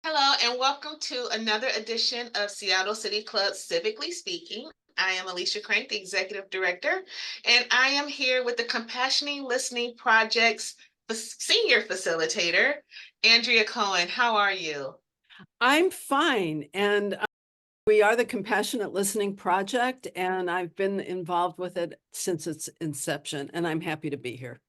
Hello, and welcome to another edition of Seattle City Club Civically Speaking. I am Alicia Crank, the Executive Director, and I am here with the Compassioning Listening Project's Senior Facilitator, Andrea Cohen. How are you? I'm fine. And we are the Compassionate Listening Project, and I've been involved with it since its inception, and I'm happy to be here.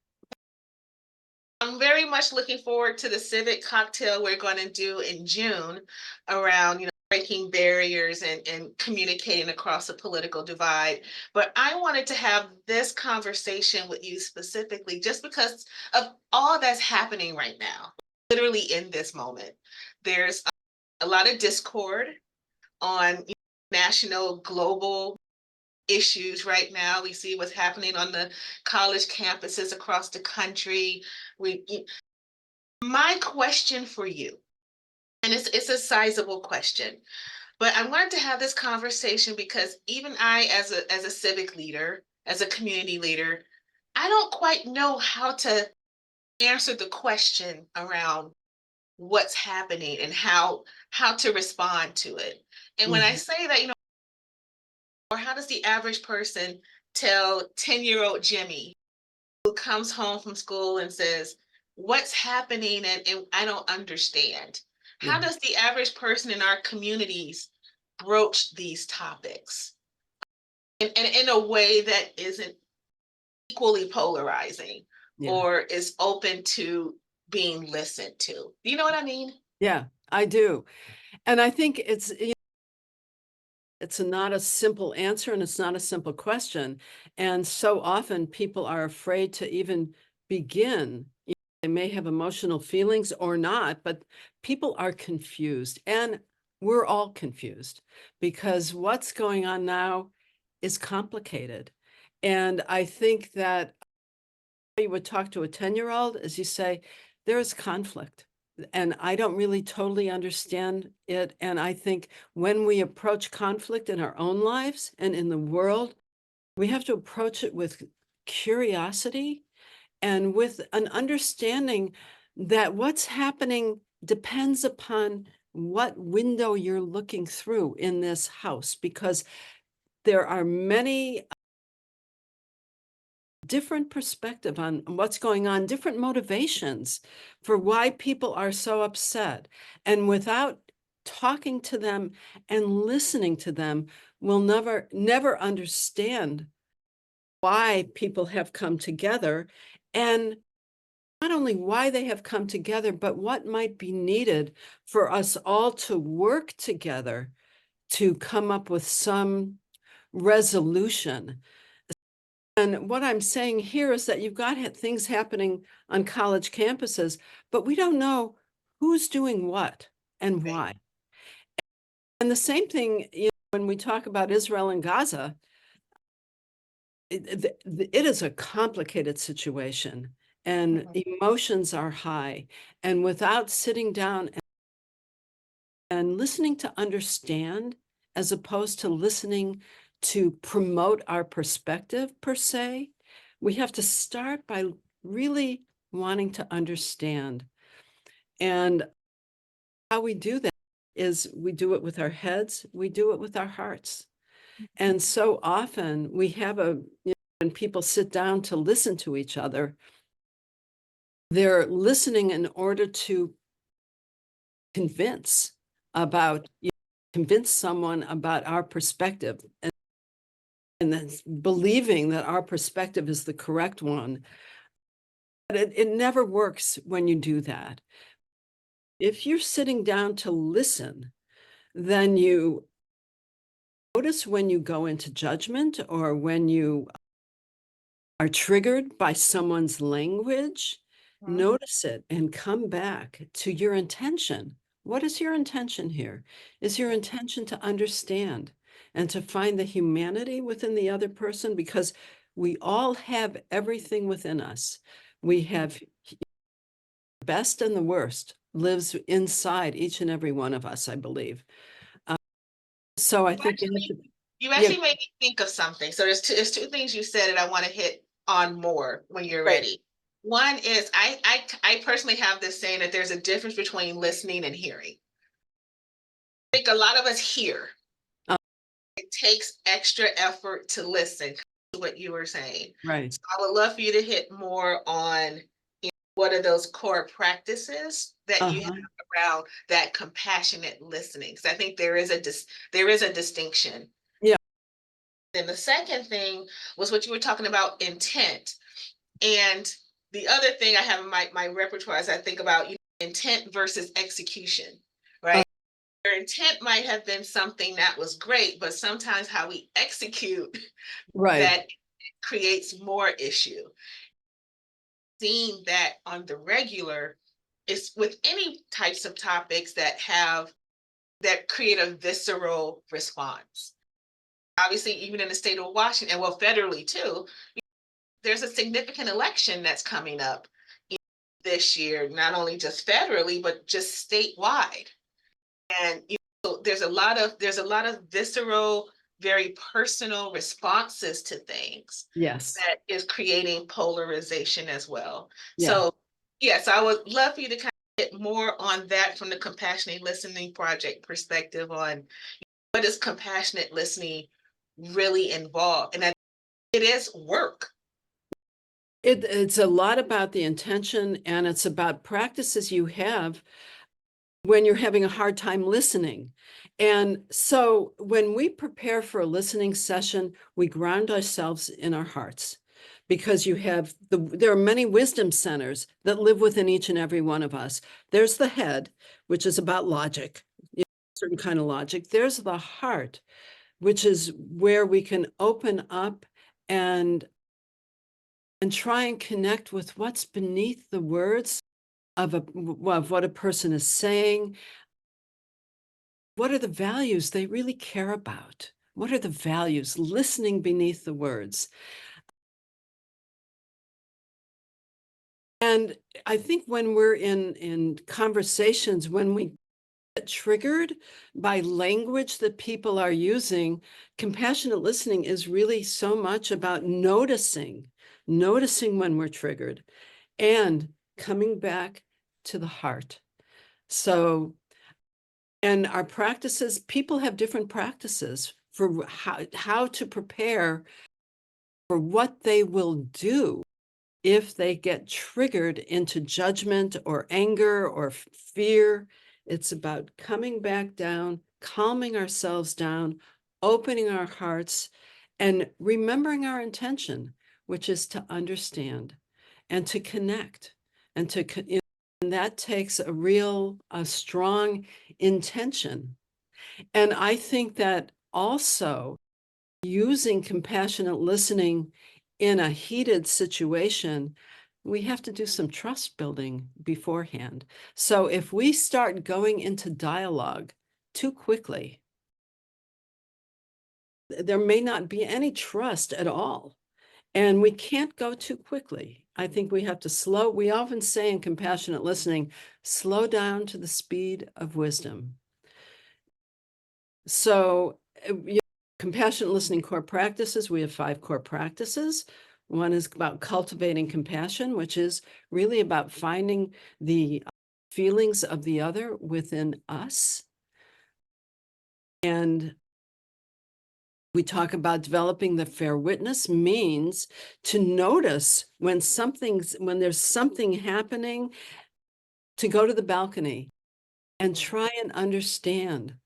I'm very much looking forward to the civic cocktail we're going to do in June around, breaking barriers and communicating across the political divide. But I wanted to have this conversation with you specifically just because of all that's happening right now, literally in this moment. There's a lot of discord on national, global issues right now. We see what's happening on the college campuses across the country. We My question for you, and it's a sizable question, but I wanted to have this conversation because even I, as a civic leader, as a community leader, I don't quite know how to answer the question around what's happening and how to respond to it. And when I Mhm. say that, or how does the average person tell 10-year-old Jimmy who comes home from school and says, "What's happening?" And I don't understand. How Yeah. does the average person in our communities broach these topics in a way that isn't equally polarizing Yeah. or is open to being listened to? Do you know what I mean? Yeah, I do. And I think it's not a simple answer and it's not a simple question. And so often people are afraid to even begin. They may have emotional feelings or not, but people are confused. And we're all confused because what's going on now is complicated. And I think that you would talk to a 10-year-old, as you say, there is conflict. And I don't really totally understand it. And I think when we approach conflict in our own lives and in the world, we have to approach it with curiosity and with an understanding that what's happening depends upon what window you're looking through in this house, because there are many different perspective on what's going on, different motivations for why people are so upset. And without talking to them and listening to them, we'll never understand why people have come together, and not only why they have come together, but what might be needed for us all to work together to come up with some resolution. And what I'm saying here is that you've got things happening on college campuses, but we don't know who's doing what and Right. why. And the same thing, when we talk about Israel and Gaza, it is a complicated situation and Mhm. emotions are high. And without sitting down and listening to understand, as opposed to listening to promote our perspective per se, we have to start by really wanting to understand. And how we do that is we do it with our heads, we do it with our hearts. And so often we have when people sit down to listen to each other, they're listening in order to convince about, convince someone about our perspective, and then believing that our perspective is the correct one. But it never works when you do that. If you're sitting down to listen, then you notice when you go into judgment or when you are triggered by someone's language, Mhm. notice it and come back to your intention. What is your intention here? Is your intention to understand and to find the humanity within the other person? Because we all have everything within us. We have the best and the worst lives inside each and every one of us, I believe. Uh, so I You think you have actually to, you yeah, actually made me think of something. So there's two things you said that I want to hit on more when you're great. ready. One is I personally have this saying that there's a difference between listening and hearing. think a lot of us hear. Uh, It takes extra effort to listen to what you were saying. right. So I would love for you to hit more on, what are those core practices that you have Uh-huh. around that compassionate listening? Because I think there is a distinction. Yeah. And the second thing was what you were talking about, intent. And the other thing I have in my repertoire as I think about, intent versus execution, Uh, right? Your intent might have been something that was great, but sometimes how we execute right. that creates more issue. Seeing that on the regular is with any types of topics that create a visceral response. Obviously, even in the state of Washington, well, federally too, there's a significant election that's coming up this year, not only just federally, but just statewide. And there's a lot of visceral, very personal responses to things Yes. that is creating polarization as well. Yeah. So yes, I would love for you to kind of get more on that from the Compassionate Listening Project perspective on what does compassionate listening really involve. And that it is work. It's a lot about the intention, and it's about practices you have when you're having a hard time listening. And so when we prepare for a listening session, we ground ourselves in our hearts, because there are many wisdom centers that live within each and every one of us. There's the head, which is about logic, certain kind of logic. There's the heart, which is where we can open up and try and connect with what's beneath the words of what a person is saying. What are the values they really care about? What are the values? Listening beneath the words. And I think when we're in conversations, when we get triggered by language that people are using, compassionate listening is really so much about noticing when we're triggered and coming back to the heart. So, and our practices, people have different practices for how to prepare for what they will do if they get triggered into judgment or anger or fear. It's about coming back down, calming ourselves down, opening our hearts, and remembering our intention, which is to understand and to connect and and that takes a strong intention. And I think that also using compassionate listening in a heated situation, we have to do some trust building beforehand. So if we start going into dialogue too quickly, there may not be any trust at all. And we can't go too quickly. I think we have to we often say in compassionate listening, slow down to the speed of wisdom. So, compassionate listening core practices, we have 5 core practices. One is about cultivating compassion, which is really about finding the feelings of the other within us. And we talk about developing the fair witness, means to notice when there's something happening, to go to the balcony and try and understand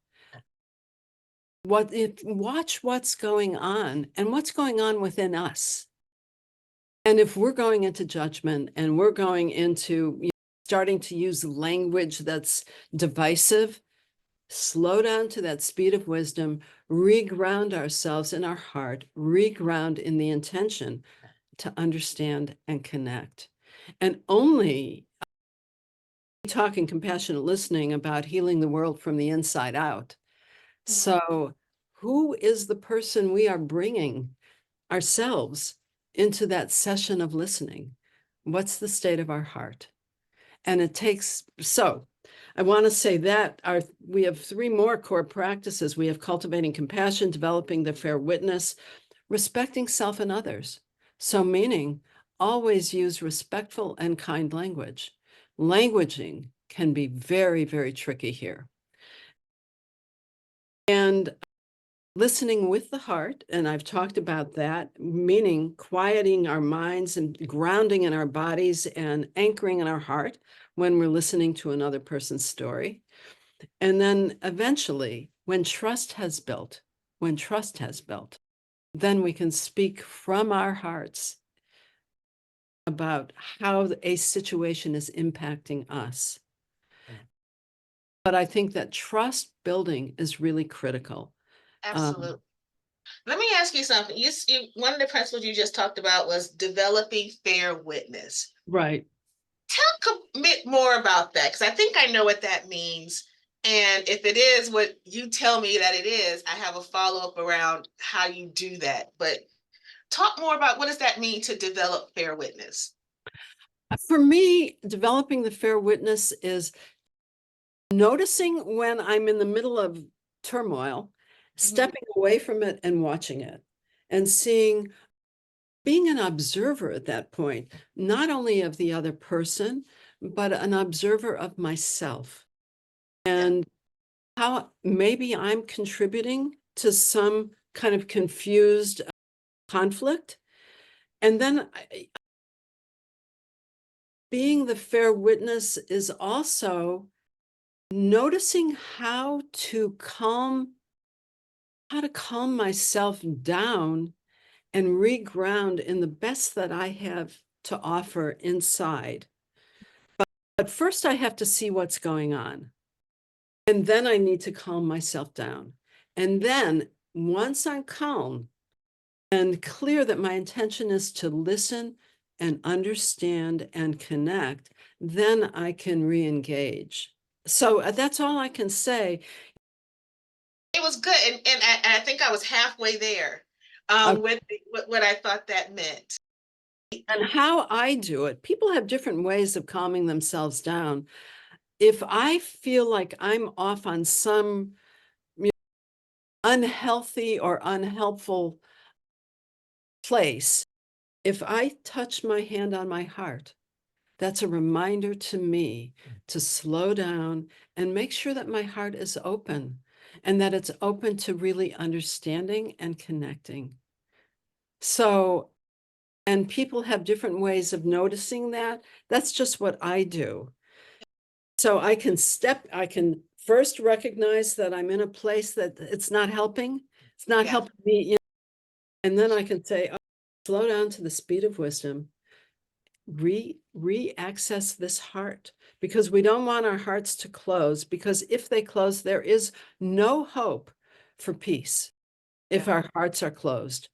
watch what's going on and what's going on within us. And if we're going into judgment and we're going into starting to use language that's divisive, slow down to that speed of wisdom, reground ourselves in our heart, reground in the intention to understand and connect. And only talking compassionate listening about healing the world from the inside out. So who is the person we are bringing ourselves into that session of listening? What's the state of our heart? And I want to say that we have 3 more core practices. We have cultivating compassion, developing the fair witness, respecting self and others. So meaning always use respectful and kind language. Languaging can be very, very tricky here. And listening with the heart, and I've talked about that, meaning quieting our minds and grounding in our bodies and anchoring in our heart when we're listening to another person's story. And then eventually, when trust has built, then we can speak from our hearts about how a situation is impacting us. But I think that trust building is really critical. Absolutely. Let me ask you something. One of the principles you just talked about was developing fair witness. Right. Tell a bit more about that, because I think I know what that means. And if it is what you tell me that it is, I have a follow-up around how you do that. But talk more about what does that mean to develop fair witness? For me, developing the fair witness is noticing when I'm in the middle of turmoil, stepping away from it and watching it and seeing, being an observer at that point, not only of the other person, but an observer of myself. Yeah. And how maybe I'm contributing to some kind of confused conflict. And then being the fair witness is also noticing how to calm myself down and reground in the best that I have to offer inside. But first I have to see what's going on. And then I need to calm myself down. And then once I'm calm and clear that my intention is to listen and understand and connect, then I can re-engage. So that's all I can say. It was good, and I think I was halfway there with what I thought that meant. And how I do it, people have different ways of calming themselves down. If I feel like I'm off on some unhealthy or unhelpful place, if I touch my hand on my heart, that's a reminder to me to slow down and make sure that my heart is open and that it's open to really understanding and connecting. So, and people have different ways of noticing that. That's just what I do. So I can first recognize that I'm in a place that it's not helping. It's not Yeah. helping me. And then I can say, oh, slow down to the speed of wisdom, re-access this heart, because we don't want our hearts to close, because if they close, there is no hope for peace if Yeah. our hearts are closed.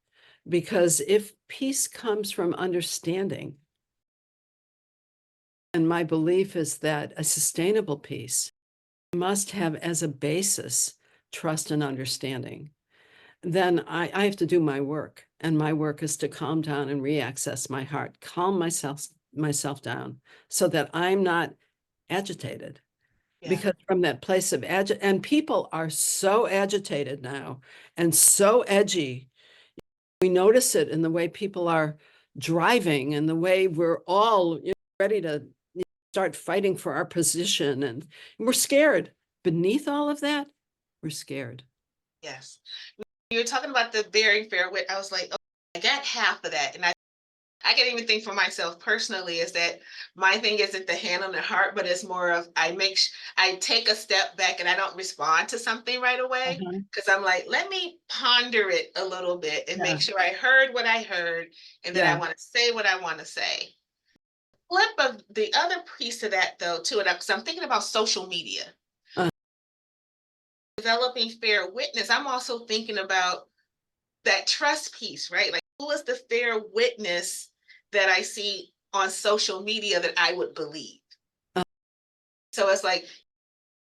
Because if peace comes from understanding, and my belief is that a sustainable peace must have as a basis trust and understanding, then I have to do my work. And my work is to calm down and re-access my heart, calm myself down so that I'm not agitated. Yeah. Because from that place of and people are so agitated now and so edgy. We notice it in the way people are driving and the way we're all ready to start fighting for our position, and we're scared. Beneath all of that, we're scared. Yes. You were talking about the bearing fair wit. I was like, oh, I got half of that. And I can even think for myself personally is that my thing isn't the hand on the heart, but it's more of I take a step back and I don't respond to something right away Uh-huh. because I'm like, let me ponder it a little bit and Yeah, make sure I heard what I heard and then I yeah. want to say what I want to say. Flip of the other piece of that though, too, and because I'm thinking about social media, Uh, developing fair witness. I'm also thinking about that trust piece, right? Like, who is the fair witness that I see on social media that I would believe? uh, So it's like,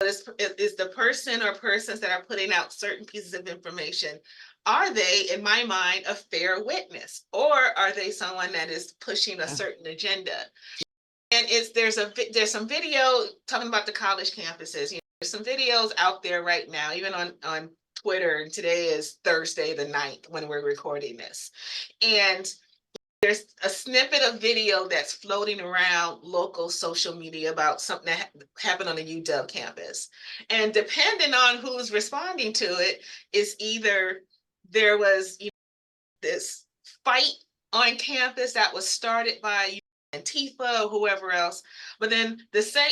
is the person or persons that are putting out certain pieces of information, are they, in my mind, a fair witness? Or are they someone that is pushing a yeah. certain agenda? And there's some video talking about the college campuses. There's some videos out there right now, even on Twitter, and today is Thursday the 9th when we're recording this. And there's a snippet of video that's floating around local social media about something that happened on the UW campus. And depending on who's responding to it, is either there was this fight on campus that was started by Antifa or whoever else. But then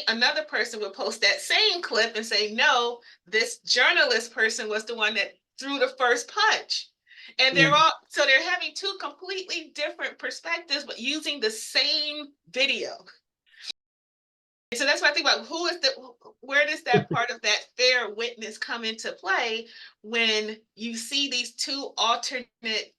another person would post that same clip and say, no, this journalist person was the one that threw the first punch. And Yeah. they're having two completely different perspectives, but using the same video. So that's why I think about where does that part of that fair witness come into play when you see these two alternate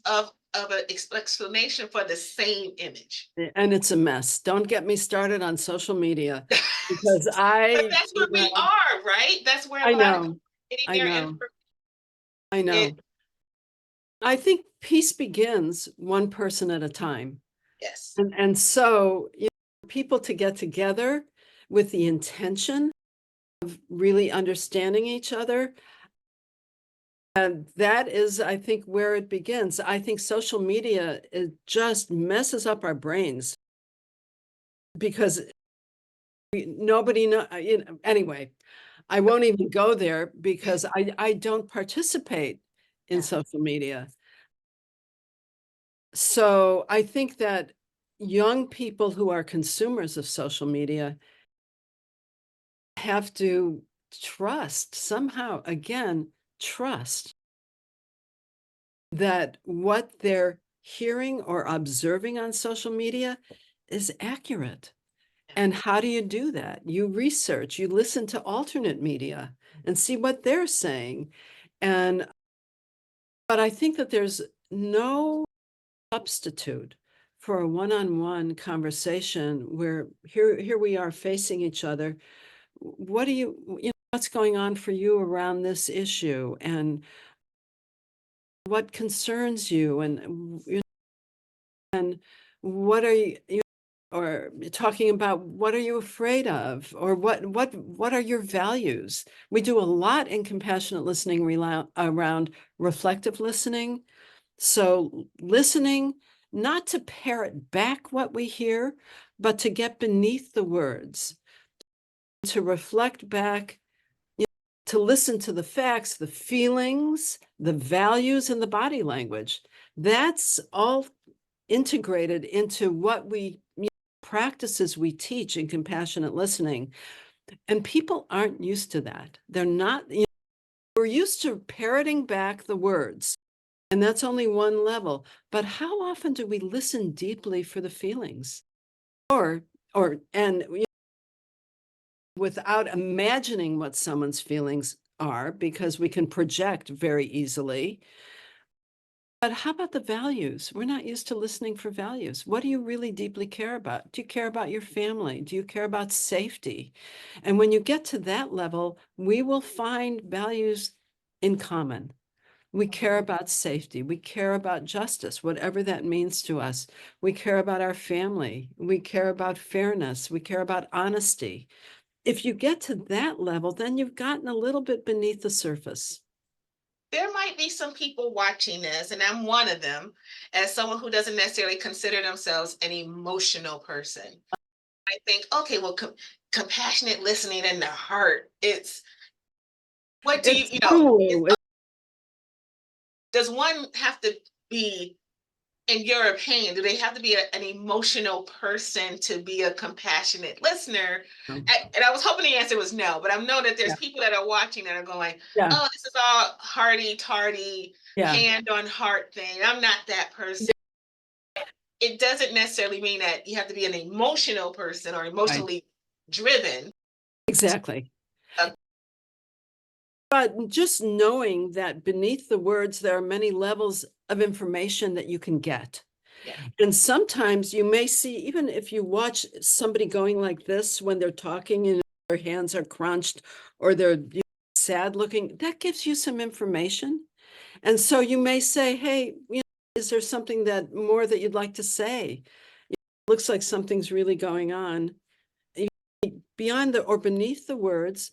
of an explanation for the same image. And it's a mess. Don't get me started on social media because But that's where we are, right? That's where a I lot of people know, are getting I their know, I information. know. I think peace begins one person at a time. Yes. And so, people to get together with the intention of really understanding each other. And that is, I think, where it begins. I think social media, it just messes up our brains because nobody know, anyway, I won't even go there because I don't participate in Yeah. social media. So I think that young people who are consumers of social media have to trust somehow, again, trust that what they're hearing or observing on social media is accurate. And how do you do that? You research, you listen to alternate media and see what they're saying. But I think that there's no substitute for a one-on-one conversation where here we are facing each other. What do what's going on for you around this issue and what concerns you and what are you or talking about what are you afraid of or what are your values? We do a lot in compassionate listening around reflective listening. So listening, not to parrot back what we hear, but to get beneath the words, to reflect back, to listen to the facts, the feelings, the values, and the body language. That's all integrated into what practices we teach in compassionate listening. And people aren't used to that. They're not, we're used to parroting back the words. And that's only one level. But how often do we listen deeply for the feelings? And without imagining what someone's feelings are, because we can project very easily. But how about the values? We're not used to listening for values. What do you really deeply care about? Do you care about your family? Do you care about safety? And when you get to that level, we will find values in common. We care about safety. We care about justice, whatever that means to us. We care about our family. We care about fairness. We care about honesty. If you get to that level, then you've gotten a little bit beneath the surface. There might be some people watching this, and I'm one of them, as someone who doesn't necessarily consider themselves an emotional person. I think, okay, well, compassionate listening in the heart. It's what do It's true. does one have to be, in your opinion, do they have to be an emotional person to be a compassionate listener? And I was hoping the answer was no, but I know that there's Yeah. people that are watching that are going, Yeah. oh, this is all hearty, tardy, Yeah. hand on heart thing. I'm not that person. It doesn't necessarily mean that you have to be an emotional person or Right. emotionally driven. Exactly. Uh, But just knowing that beneath the words, there are many levels of information that you can get. yeah. And sometimes you may see, even if you watch somebody going like this when they're talking and their hands are crunched or they're sad looking, that gives you some information. And so you may say, hey, is there something that more that you'd like to say? It looks like something's really going on beyond or beneath the words.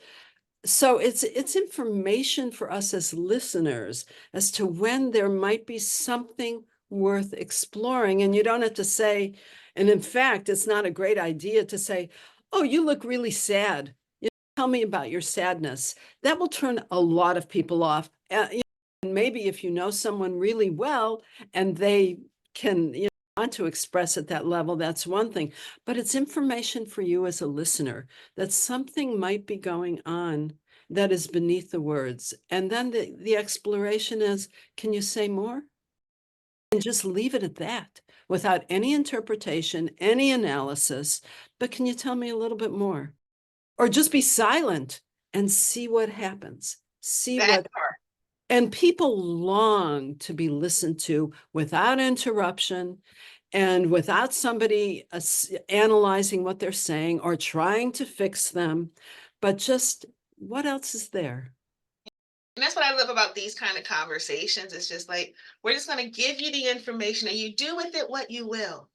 So it's information for us as listeners as to when there might be something worth exploring. And you don't have to say, and in fact, it's not a great idea to say, oh, you look really sad. Tell me about your sadness. That will turn a lot of people off. And maybe if you know someone really well and they can, want to express at that level, that's one thing. But it's information for you as a listener that something might be going on that is beneath the words. And then the exploration is, can you say more? And just leave it at that without any interpretation, any analysis. But can you tell me a little bit more? Or just be silent and see what happens. See That what, part. and people long to be listened to without interruption and without somebody analyzing what they're saying or trying to fix them, but just what else is there? And that's what I love about these kind of conversations. It's just like, we're just going to give you the information and you do with it what you will.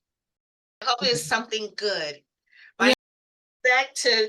Hopefully it's something good. Yeah. But back to,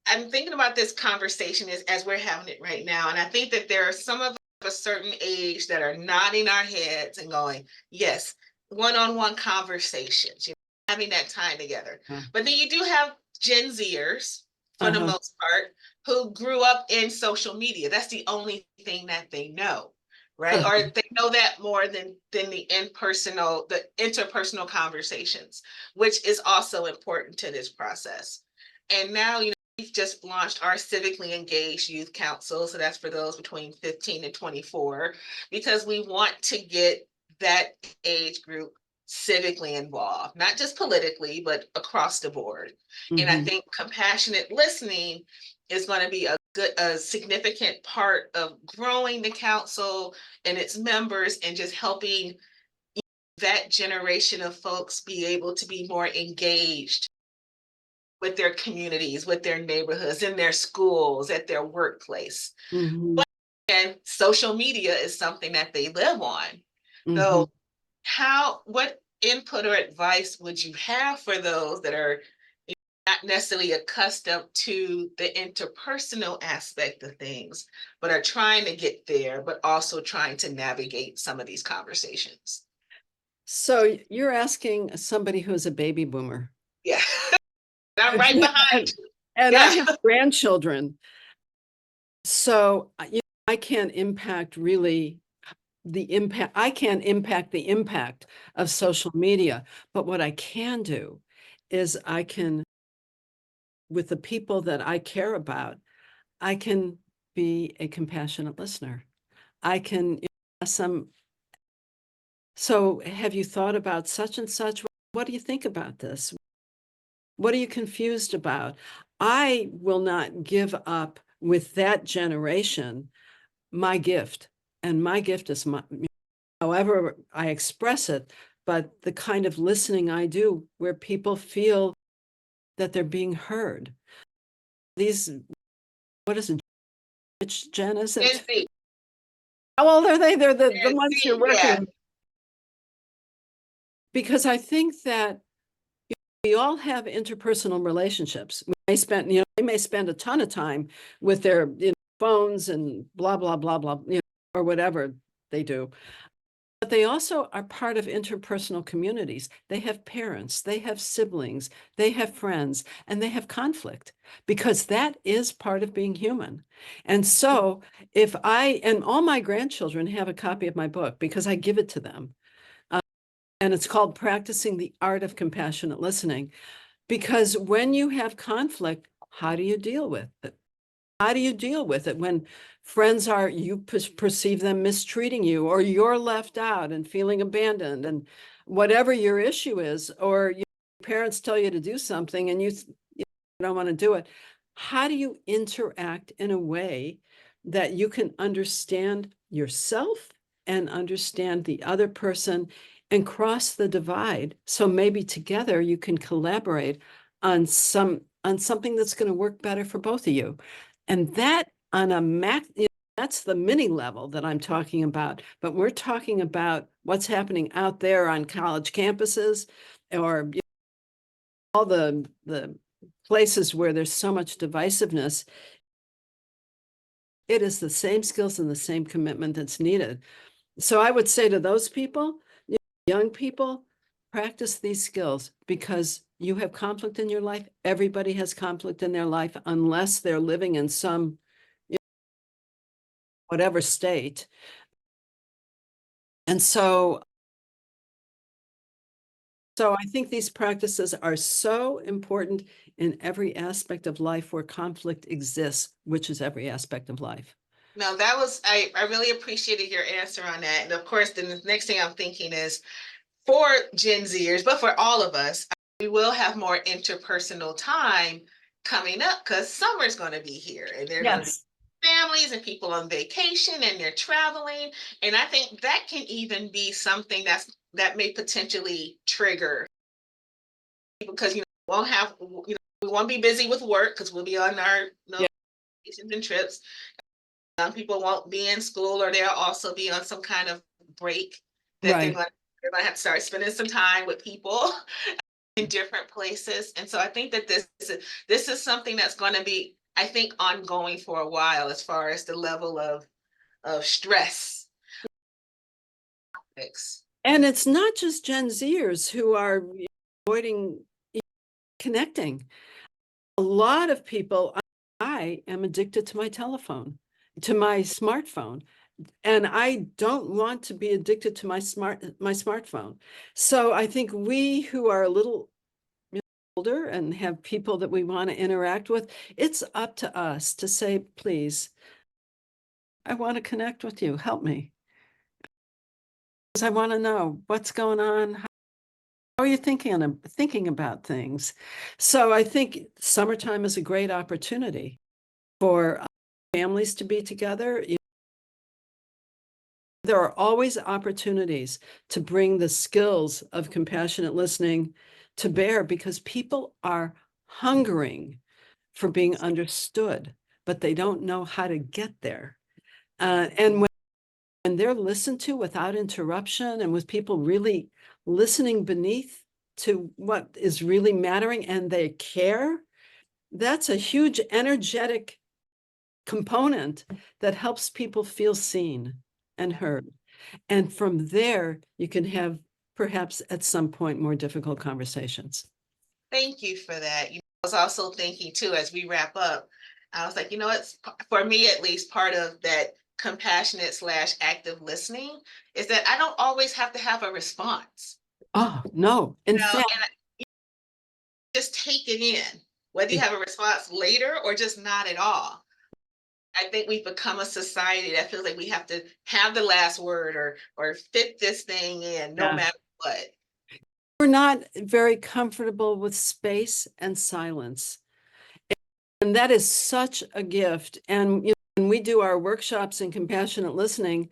I'm thinking about this conversation as we're having it right now. And I think that there are some of us of a certain age that are nodding our heads and going, yes, one-on-one conversations, having that time together. But then you do have Gen Zers, for the Uh-huh. most part, who grew up in social media. That's the only thing that they know, right? Or they know that more than the interpersonal conversations, which is also important to this process. And now, we've just launched our Civically Engaged Youth Council. So that's for those between 15 and 24, because we want to get that age group civically involved, not just politically, but across the board. And I think compassionate listening is going to be a significant part of growing the council and its members and just helping that generation of folks be able to be more engaged with their communities, with their neighborhoods, in their schools, at their workplace. Mhm. And social media is something that they live on. Mhm. So what input or advice would you have for those that are not necessarily accustomed to the interpersonal aspect of things, but are trying to get there, but also trying to navigate some of these conversations? So you're asking somebody who's a baby boomer. Yeah, I'm right behind And, you. and I Yeah. have grandchildren. So I can't impact really the impact. I can't impact the impact of social media, but what I can do is I can, with the people that I care about, I can be a compassionate listener. I can ask them, so have you thought about such and such? What do you think about this? What are you confused about? I will not give up with that generation my gift. And my gift is however I express it, but the kind of listening I do where people feel that they're being heard. These, what is it? Which gen is Gen it? Z. How old are they? They're the Gen ones you're Z, yeah. working. Because I think that we all have interpersonal relationships. They may spend a ton of time with their phones and blah, blah, blah, blah, or whatever they do. But they also are part of interpersonal communities. They have parents, they have siblings, they have friends, and they have conflict because that is part of being human. And so and all my grandchildren have a copy of my book because I give it to them. And it's called Practicing the Art of Compassionate Listening. Because when you have conflict, how do you deal with it? How do you deal with it when friends you perceive them mistreating you, or you're left out and feeling abandoned, and whatever your issue is, or your parents tell you to do something and you don't want to do it? How do you interact in a way that you can understand yourself and understand the other person and cross the divide? So maybe together you can collaborate on something that's going to work better for both of you. And that on a that's the mini level that I'm talking about. But we're talking about what's happening out there on college campuses or all the places where there's so much divisiveness. It is the same skills and the same commitment that's needed. So I would say to those people, young people, practice these skills because you have conflict in your life. Everybody has conflict in their life unless they're living in some whatever state. And so I think these practices are so important in every aspect of life where conflict exists, which is every aspect of life. No, that was, I really appreciated your answer on that. And of course, then the next thing I'm thinking is for Gen Zers, but for all of us, we will have more interpersonal time coming up because summer's going to be here and they're going to be Yes. families and people on vacation and they're traveling. And I think that can even be something that may potentially trigger because we won't have we won't be busy with work because we'll be on our Yeah. vacations and trips. Some people won't be in school or they'll also be on some kind of break that Right. they're going to have to start spending some time with people in different places. And so I think that this is something that's going to be, I think, ongoing for a while as far as the level of stress. And it's not just Gen Zers who are avoiding connecting. A lot of people, I am addicted to my telephone, to my smartphone, and I don't want to be addicted to my smartphone. So I think we who are a little older and have people that we want to interact with, it's up to us to say, please, I want to connect with you. Help me. Because I want to know what's going on. How are you thinking about things? So I think summertime is a great opportunity for families to be together. There are always opportunities to bring the skills of compassionate listening to bear because people are hungering for being understood, but they don't know how to get there. And when they're listened to without interruption and with people really listening beneath to what is really mattering and they care, that's a huge energetic component that helps people feel seen and heard. And from there, you can have perhaps at some point more difficult conversations. Thank you for that. I was also thinking too, as we wrap up, I was like, it's for me at least part of that compassionate slash active listening is that I don't always have to have a response. Oh, no. In fact, And just take it in, whether you have a response later or just not at all. I think we've become a society that feels like we have to have the last word or fit this thing in no yeah, matter what. we're not very comfortable with space and silence. And that is such a gift. And when we do our workshops in compassionate listening,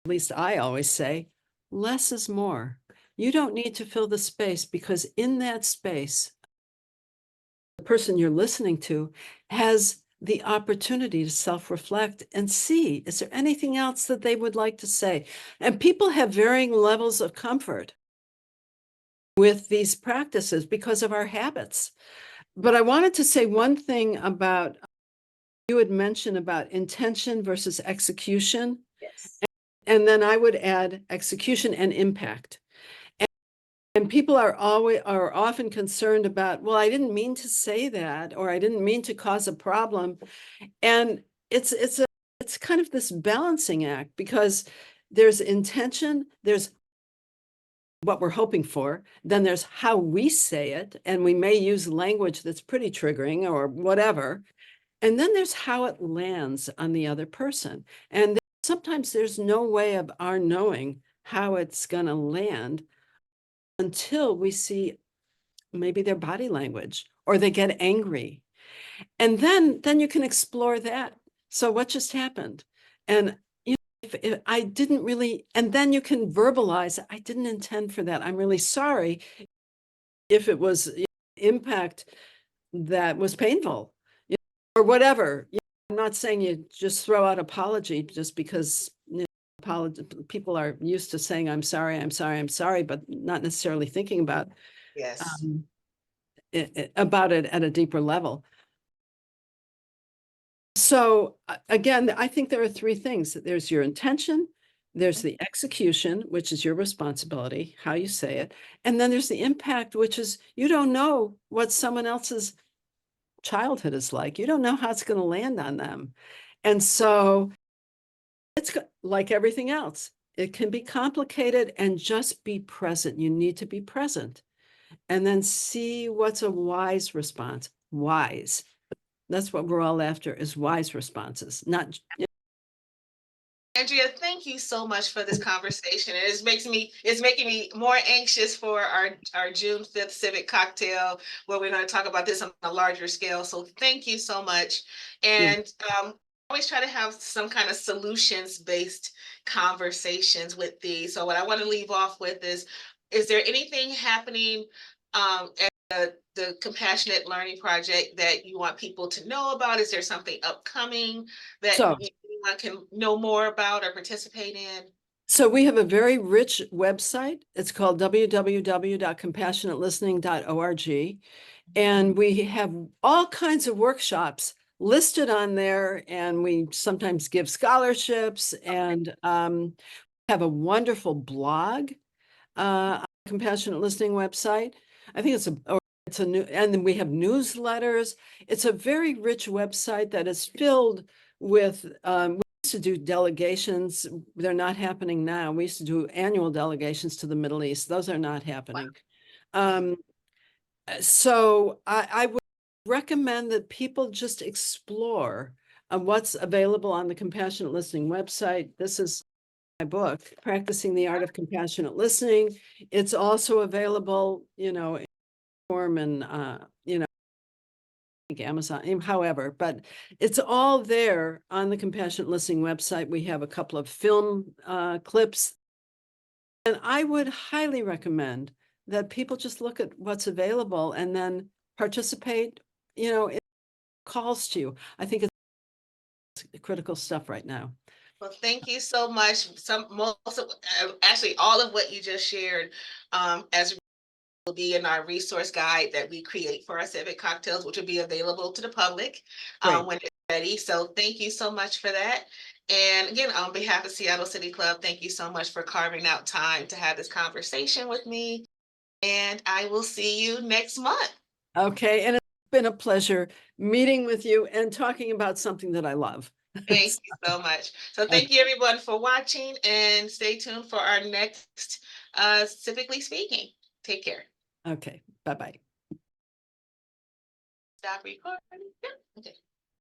at least I always say, less is more. You don't need to fill the space because in that space, the person you're listening to has the opportunity to self-reflect and see, is there anything else that they would like to say? And people have varying levels of comfort with these practices because of our habits. But I wanted to say one thing about, you had mentioned about intention versus execution. Yes. And then I would add execution and impact. And people are often concerned about, well, I didn't mean to say that, or I didn't mean to cause a problem. And it's kind of this balancing act because there's intention, there's what we're hoping for, then there's how we say it, and we may use language that's pretty triggering or whatever. And then there's how it lands on the other person. And sometimes there's no way of our knowing how it's going to land until we see maybe their body language or they get angry. And then you can explore that. So what just happened? And if I didn't really, and then you can verbalize, I didn't intend for that. I'm really sorry if it was impact that was painful, or whatever. I'm not saying you just throw out apology just because people are used to saying, I'm sorry, I'm sorry, I'm sorry, but not necessarily thinking about Yes. about it at a deeper level. So again, I think there are three things. There's your intention, There's the execution, which is your responsibility, how you say it. And then there's the impact, which is you don't know what someone else's childhood is like. You don't know how it's going to land on them. And so it's like everything else. It can be complicated, and just be present. You need to be present and then see what's a wise response. Wise. That's what we're all after, is wise responses, not. Andrea, thank you so much for this conversation. It's making me more anxious for our June 5th civic cocktail, where we're going to talk about this on a larger scale. So thank you so much. And always try to have some kind of solutions-based conversations with these. So what I want to leave off with is there anything happening at the Compassionate Learning Project that you want people to know about? Is there something upcoming that So anyone can know more about or participate in? So we have a very rich website. It's called www.compassionatelistening.org. And we have all kinds of workshops listed on there. And we sometimes give scholarships, and have a wonderful blog on the Compassionate Listening website. I think it's a new, and then we have newsletters. It's a very rich website that is filled with, we used to do delegations. They're not happening now. We used to do annual delegations to the Middle East. Those are not happening. So I would recommend that people just explore what's available on the Compassionate Listening website. This is my book, Practicing the Art of Compassionate Listening. It's also available, in form and, Amazon, however, but it's all there on the Compassionate Listening website. We have a couple of film clips, and I would highly recommend that people just look at what's available and then participate. It calls to you. I think it's critical stuff right now. Well, thank you so much. Actually, all of what you just shared, as will be in our resource guide that we create for our civic cocktails, which will be available to the public when it's ready. So thank you so much for that. And again, on behalf of Seattle City Club, thank you so much for carving out time to have this conversation with me. And I will see you next month. Okay, and it's been a pleasure meeting with you and talking about something that I love. Thank you so much. So thank you everyone for watching, and stay tuned for our next Civically Speaking. Take care. Okay, bye-bye. Stop recording. Yeah. Okay.